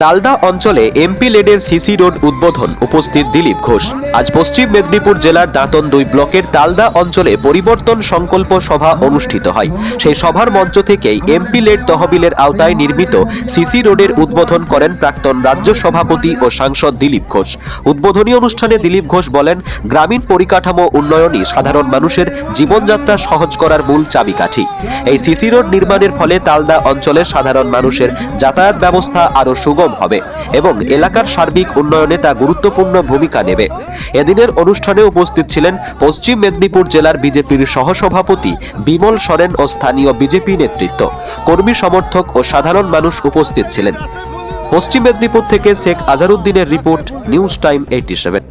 তালদা অঞ্চলে MP লেডের CC road উদ্বোধন, উপস্থিত দিলীপ ঘোষ। আজ পশ্চিম মেদিনীপুর জেলার দাঁতন 2 ব্লকের তালদা অঞ্চলে পরিবর্তন সংকল্প সভা অনুষ্ঠিত হয়। সেই সভার মঞ্চ থেকেই এমপি লেড তহবিলের আওতায় নির্মিত সিসি রোডের উদ্বোধন করেন প্রাক্তন রাজ্য সভাপতি ও সাংসদ দিলীপ ঘোষ। উদ্বোধনী অনুষ্ঠানে দিলীপ ঘোষ বলেন, গ্রামীণ পরিকাঠামো উন্নয়নই সাধারণ মানুষের জীবনযাত্রা সহজ করার মূল চাবিকাঠি। এই সিসি রোড নির্মাণের ফলে তালদা অঞ্চলের সাধারণ মানুষের যাতায়াত ব্যবস্থা আরও সুগম হবে এবং এলাকার সার্বিক উন্নয়নে তা গুরুত্বপূর্ণ ভূমিকা নেবে। এদিনের অনুষ্ঠানে উপস্থিত ছিলেন পশ্চিম মেদিনীপুর জেলার বিজেপির সহসভাপতি বিমল সরেন ও স্থানীয় বিজেপি নেতৃত্ব, কর্মী সমর্থক ও সাধারণ মানুষ উপস্থিত ছিলেন। পশ্চিম মেদিনীপুর থেকে শেখ আজহারউদ্দিনের রিপোর্ট, নিউজ টাইম 87।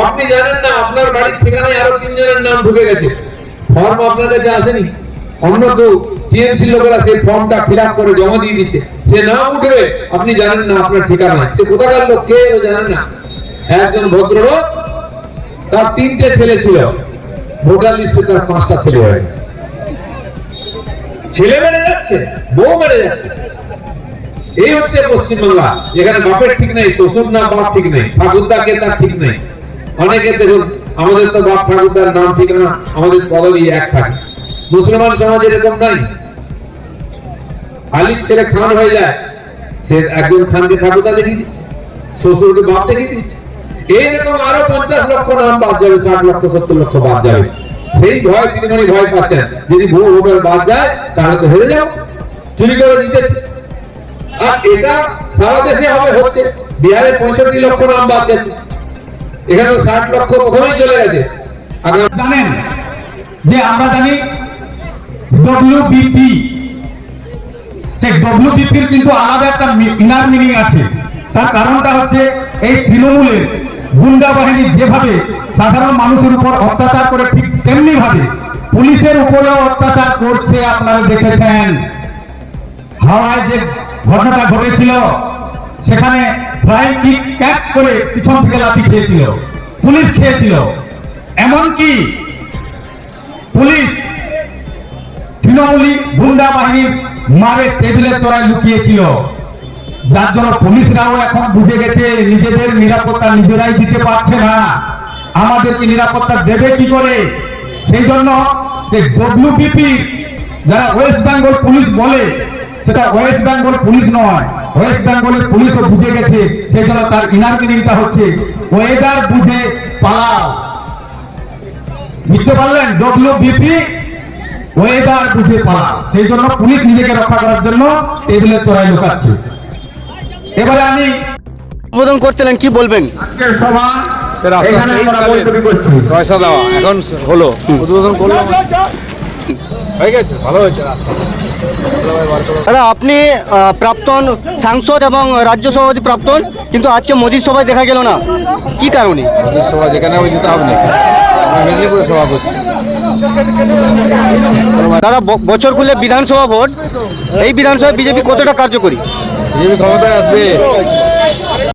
আপনি জানেন না আপনার বাড়ির ঠিকানায় আরো 3 জনের নাম ঢুকে গেছে, ফর্ম আপনার কাছে আসেনি, অন্য কেউ টিএমসি লোকেরা সেই ফর্মটা ফিলআপ করে জমা দিয়ে দিচ্ছে, সে নাম উঠবে, আপনি জানেন না আপনার ঠিকানায়, সে কোথাকার লোক কে জানেন না। একজন ভদ্রলোক, তার 3টে ছেলে ছিল, ভোটার লিস্টে তার 5টা ছেলে হয়ে গেছে। ছেলে বেড়ে যাচ্ছে, বউ বেড়ে যাচ্ছে। এই হচ্ছে পশ্চিমবাংলা, যেখানে বাপের ঠিক নেই, শ্বশুর না বাপ ঠিক নেই, ঠাকুরদাকে তার ঠিক নেই। অনেকে দেখুন, আমাদের তো বাপ ঠাকুরদার নাম ঠিক না, আমাদের পদবি এক থাকে। মুসলমান সমাজে এরকম নাই, আলির ছেলে খান হয়ে যায়, সে একজন খানকে ঠাকুরদা দেখিয়ে দিচ্ছে, শ্বশুরকে বাপ দেখিয়ে দিচ্ছে। এইরকম আরো 50 লক্ষ নাম বাদ যাবে, 60 লক্ষ 70 লক্ষ বাদ যাবে। সেই ভয় তিনি মনে ভয় পাচ্ছেন, যদি ভুল ভোটার বাদ যায় তাহলে তো হেরে যাও, চুরি করে জিতেছে। আর এটা সারা দেশে হবে, হচ্ছে। বিহারে 65 লক্ষ নাম বাদ গেছে, এখানে 60 লক্ষ প্রথমেই চলে গেছে। জানেন যে আমরা জানি ডব্লিউবিপি, সেই ডব্লিউবিপির কিন্তু আলাদা একটা ইনার মিনিং আছে। তার কারণটা হচ্ছে এই তৃণমূলের গুন্ডা বাহিনী যেভাবে সাধারণ মানুষের উপর অত্যাচার করে, ঠিক তেমনি ভাবে পুলিশের উপরেও অত্যাচার করছে। আপনারা দেখেছেন হাওড়ায় যে ঘটনাটা ঘটেছিল, সেখানে ফ্লাইং কিক ক্যাচ করে পিছন থেকে লাঠি খেয়েছিল, পুলিশ খেয়েছিল। এমনকি পুলিশ তৃণমূলী গুন্ডা বাহিনীর মারে টেবিলের তলায় লুকিয়েছিল, যার জন্য পুলিশরাও এখন বুঝে গেছে নিজেদের নিরাপত্তা নিজেরাই দিতে পারছে না, আমাদেরকে নিরাপত্তা দেবে কি করে। সেই জন্য ডব্লিউবিপি যারা ওয়েস্ট বেঙ্গল পুলিশ বলে, সেটা ওয়েস্ট বেঙ্গল পুলিশ নয়, ওয়েস্ট বেঙ্গলের পুলিশও বুঝে গেছে। সেই জন্য তার ইনার মিনিংটা হচ্ছে ওয়েদার বুঝে পালাও। বুঝতে পারলেন? ডব্লিউবিপি ওয়েদার বুঝে পালাও। সেই জন্য পুলিশ নিজেকে রক্ষা করার জন্য টেবিলের তলায় লুকাচ্ছে। এবারে আমি উদ্বোধন করছিলেন, কি বলবেন? সভা এখানে আমরা বক্তব্য করছি, পয়সা দেওয়া এখন হলো, উদ্বোধন করলাম, হয়ে গেছে, ভালো হয়েছে রাস্তা। দাদা, আপনি প্রাক্তন সাংসদ এবং রাজ্য সভাপতি প্রাক্তন, কিন্তু আজকে মোদির সভায় দেখা গেল না, কি কারণে? মোদির সভা যেখানে হবে যেতে হবে না, মেদিনীপুরে সভা করছি। দাদা, বছর খুলে বিধানসভা ভোট, এই বিধানসভায় বিজেপি কতটা কার্যকরী? বিজেপি ক্ষমতায় আসবে,